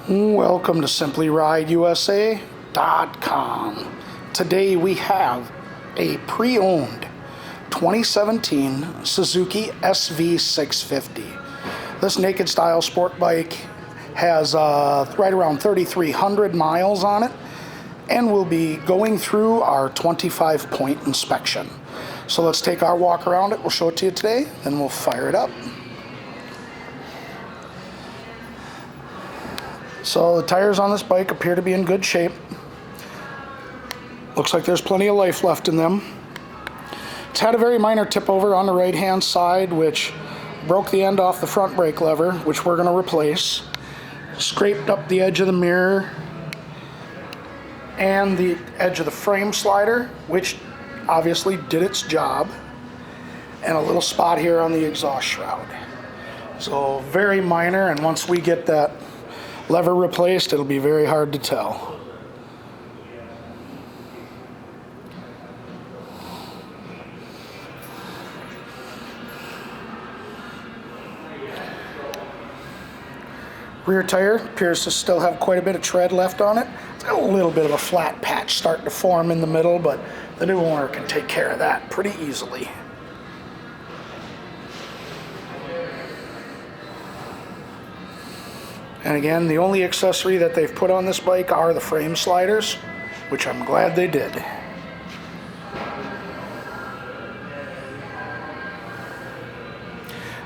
Welcome to SimplyRideUSA.com. Today we have a pre-owned 2017 Suzuki SV650. This naked style sport bike has right around 3,300 miles on it and will be going through our 25-point inspection. So let's take our walk around it. We'll show it to you today, then we'll fire it up. So the tires on this bike appear to be in good shape. Looks like there's plenty of life left in them. It's had a very minor tip over on the right hand side, which broke the end off the front brake lever, which we're going to replace. Scraped up the edge of the mirror and the edge of the frame slider, which obviously did its job, and a little spot here on the exhaust shroud. So very minor, and once we get that lever replaced, it'll be very hard to tell. Rear tire appears to still have quite a bit of tread left on it. It's got a little bit of a flat patch starting to form in the middle, but the new owner can take care of that pretty easily. And again, the only accessory that they've put on this bike are the frame sliders, which I'm glad they did.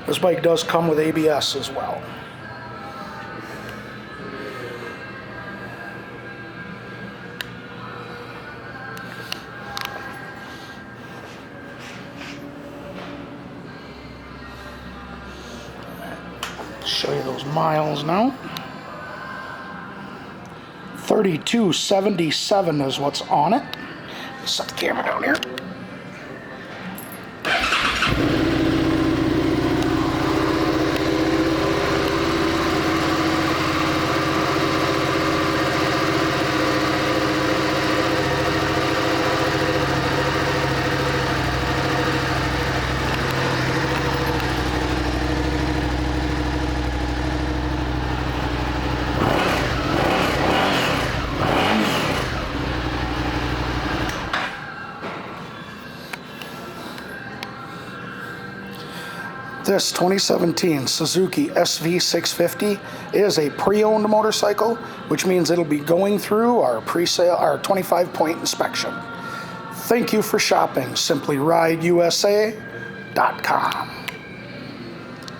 This bike does come with ABS as well. Show you those miles now. 3277 is what's on it. Set the camera down here. This 2017 Suzuki SV650 is a pre-owned motorcycle, which means it'll be going through our pre-sale, our 25-point inspection. Thank you for shopping SimplyRideUSA.com.